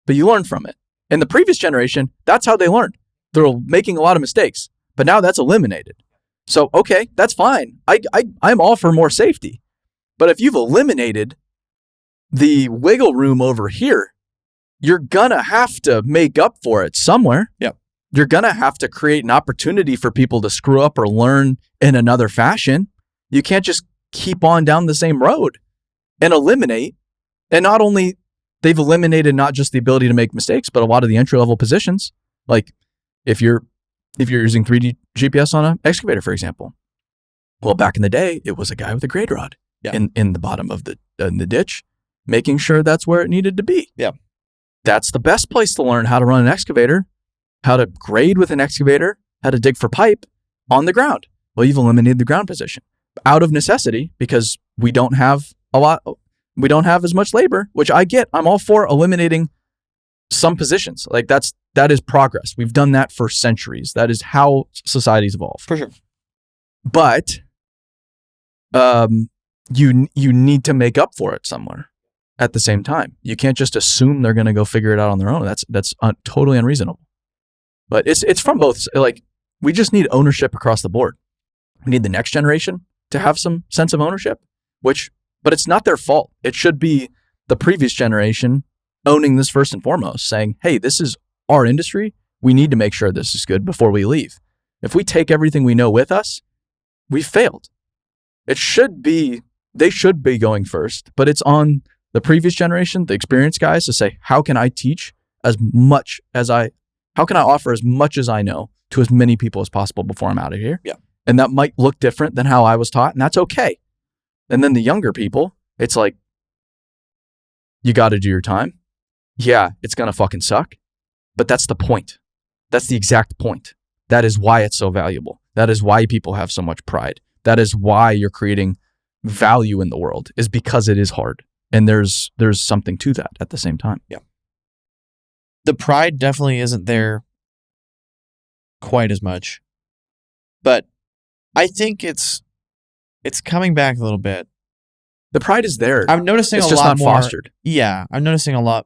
but you learn from it. In the previous generation, that's how they learned. They're making a lot of mistakes, but now that's eliminated. So, okay, that's fine. I'm all for more safety. But if you've eliminated the wiggle room over here, you're going to have to make up for it somewhere. Yep. You're going to have to create an opportunity for people to screw up or learn in another fashion. You can't just keep on down the same road and eliminate. And not only they've eliminated not just the ability to make mistakes, but a lot of the entry-level positions. Like if you're using 3D GPS on an excavator, for example. Well, back in the day, it was a guy with a grade rod in the bottom of the ditch, making sure that's where it needed to be. Yeah. That's the best place to learn how to run an excavator, how to grade with an excavator, how to dig for pipe on the ground. Well, you've eliminated the ground position out of necessity because we don't have as much labor, which I get. I'm all for eliminating some positions. Like that is progress. We've done that for centuries. That is how societies evolve. For sure. But you need to make up for it somewhere at the same time. You can't just assume they're going to go figure it out on their own. That's totally unreasonable. But it's from both. Like we just need ownership across the board. We need the next generation to have some sense of ownership, but it's not their fault. It should be the previous generation owning this first and foremost, saying, hey, this is our industry. We need to make sure this is good before we leave. If we take everything we know with us, we've failed. They should be going first, but it's on the previous generation, the experienced guys, to say, how can I teach how can I offer as much as I know to as many people as possible before I'm out of here. Yeah. And that might look different than how I was taught, and that's okay. And then the younger people, it's like, you got to do your time. Yeah, it's going to fucking suck, but that's the point. That's the exact point. That is why it's so valuable. That is why people have so much pride. That is why you're creating value in the world, is because it is hard. And there's something to that at the same time. Yeah. The pride definitely isn't there quite as much. But I think it's coming back a little bit. The pride is there. I'm noticing it's a just lot not more fostered. Yeah, I'm noticing a lot.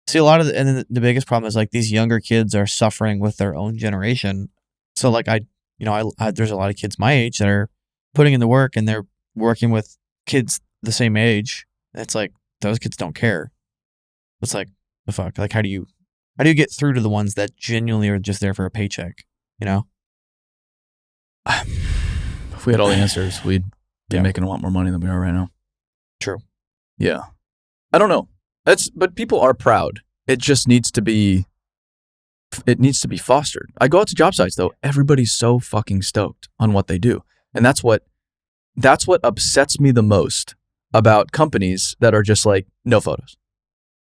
See, a lot of and then the biggest problem is like these younger kids are suffering with their own generation. So like I there's a lot of kids my age that are putting in the work and they're working with kids the same age. It's like those kids don't care. It's like the fuck. Like how do you get through to the ones that genuinely are just there for a paycheck? You know. If we had all the answers, we'd be making a lot more money than we are right now. True. Yeah. I don't know. But people are proud. It just needs to be fostered. I go out to job sites though. Everybody's so fucking stoked on what they do. And that's what upsets me the most about companies that are just like, no photos.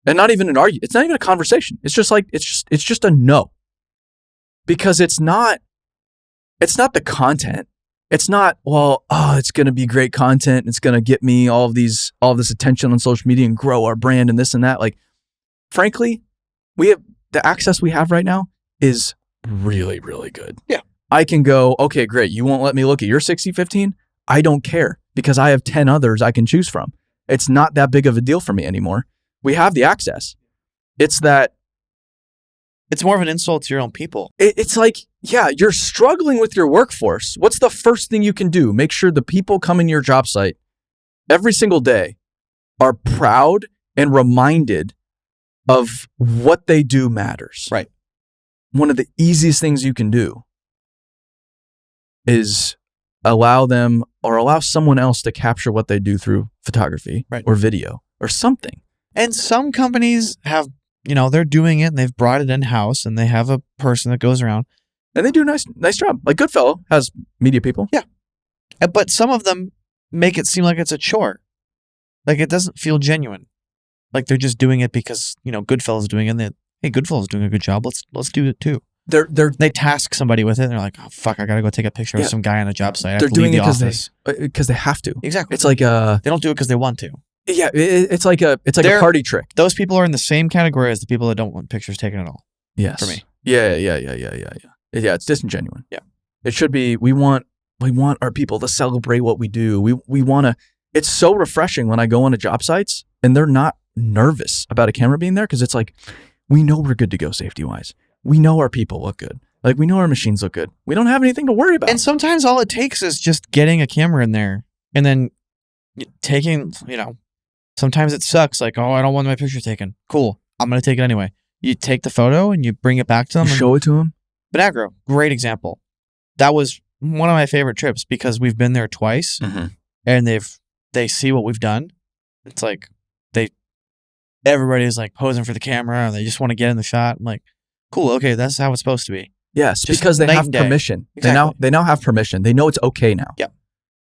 And not even an argument. It's not even a conversation. It's just like, it's just a no. Because it's not the content. It's not, it's going to be great content. It's going to get me all of this attention on social media and grow our brand and this and that. Like, frankly, the access we have right now is really, really good. Yeah. I can go, okay, great. You won't let me look at your 60/15? I don't care because I have 10 others I can choose from. It's not that big of a deal for me anymore. We have the access. It's that. It's more of an insult to your own people. It's like, yeah, you're struggling with your workforce. What's the first thing you can do? Make sure the people coming to your job site every single day are proud and reminded of what they do matters. Right. One of the easiest things you can do is allow them or allow someone else to capture what they do through photography or video or something. And some companies have, they're doing it and they've brought it in-house and they have a person that goes around. And they do a nice job. Like Goodfellow has media people. Yeah. But some of them make it seem like it's a chore. Like it doesn't feel genuine. Like they're just doing it because, Goodfellow's doing it and hey, Goodfellow's doing a good job. Let's do it too. They task somebody with it and they're like, oh fuck, I gotta go take a picture with some guy on a job site. They're doing it because they have to. Exactly. It's like they don't do it because they want to. Yeah, it's like a party trick. Those people are in the same category as the people that don't want pictures taken at all. Yes. For me. Yeah. Yeah, it's disingenuine. Yeah. It should be, we want our people to celebrate what we do. We want to, it's so refreshing when I go on to job sites and they're not nervous about a camera being there because it's like, we know we're good to go safety-wise. We know our people look good. Like we know our machines look good. We don't have anything to worry about. And sometimes all it takes is just getting a camera in there and then taking, sometimes it sucks. Like, oh, I don't want my picture taken. Cool. I'm going to take it anyway. You take the photo and you bring it back to them. Show it to them. Benagro, great example. That was one of my favorite trips because we've been there twice and they see what we've done. It's like everybody's like posing for the camera and they just want to get in the shot. I'm like, cool. Okay. That's how it's supposed to be. Yes. Just because they have permission. Exactly. They now have permission. They know it's okay now. Yeah.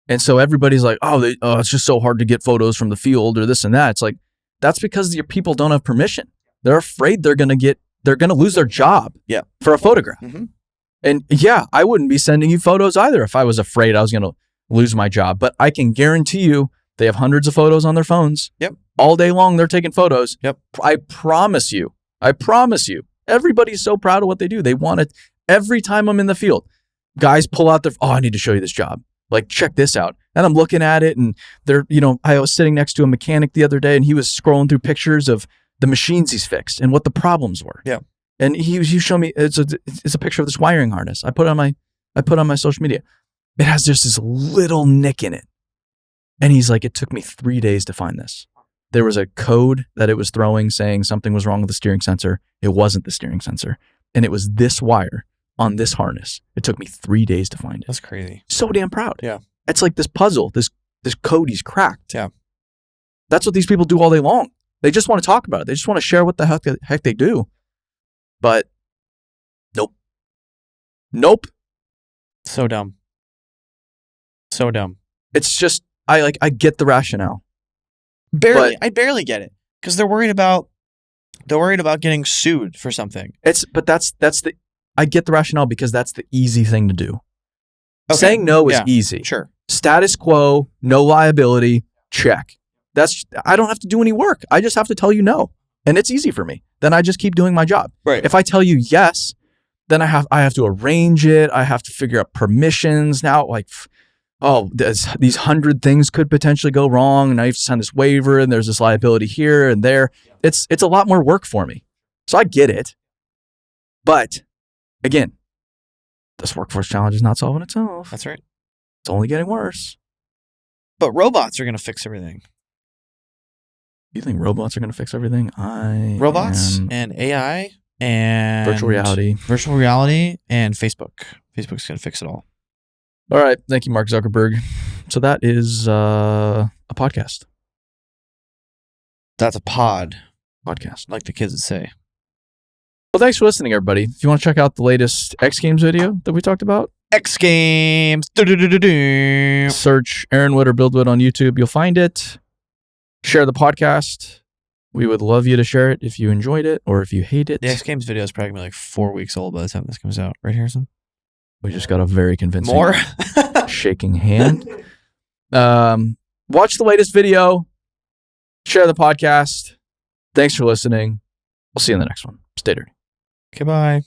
And so everybody's like, it's just so hard to get photos from the field or this and that. It's like, that's because your people don't have permission. They're afraid they're going to lose their job for a photograph. Mm-hmm. And yeah, I wouldn't be sending you photos either if I was afraid I was going to lose my job. But I can guarantee you they have hundreds of photos on their phones. Yep. All day long, they're taking photos. Yep. I promise you. Everybody's so proud of what they do. They want it every time I'm in the field. Guys pull out I need to show you this job. Like, check this out. And I'm looking at it and I was sitting next to a mechanic the other day and he was scrolling through pictures of the machines he's fixed and what the problems were. Yeah. And he showed me, it's a picture of this wiring harness. I put on my social media. It has just this little nick in it. And he's like, it took me 3 days to find this. There was a code that it was throwing saying something was wrong with the steering sensor. It wasn't the steering sensor. And it was this wire on this harness. It took me 3 days to find it. That's crazy. So damn proud. Yeah. It's like this puzzle, this code he's cracked. Yeah. That's what these people do all day long. They just want to talk about it. They just want to share what the heck they do. But nope. Nope. So dumb. So dumb. It's just I get the rationale. Barely. I barely get it because they're worried about getting sued for something. I get the rationale because that's the easy thing to do. Okay. Saying no is easy. Sure. Status quo, no liability, check. I don't have to do any work. I just have to tell you no. And it's easy for me. Then I just keep doing my job. Right. If I tell you yes, then I have to arrange it. I have to figure out permissions. Now, these 100 things could potentially go wrong, and I have to sign this waiver, and there's this liability here and there. It's a lot more work for me. So I get it. But again, this workforce challenge is not solving itself. That's right. It's only getting worse. But robots are going to fix everything. You think robots are going to fix everything? Robots and AI and virtual reality and Facebook. Facebook's going to fix it all. All right. Thank you, Mark Zuckerberg. So that is a podcast. That's a podcast, Podcast. like the kids would say. Well, thanks for listening, everybody. If you want to check out the latest X Games video that we talked about, X Games. Search Aaron Wood or Build Wood on YouTube. You'll find it. Share the podcast. We would love you to share it if you enjoyed it or if you hate it. The X Games video is probably going to be like 4 weeks old by the time this comes out. Right, Harrison? We just got a very convincing More? shaking hand. Watch the latest video. Share the podcast. Thanks for listening. We'll see you in the next one. Stay dirty. Goodbye.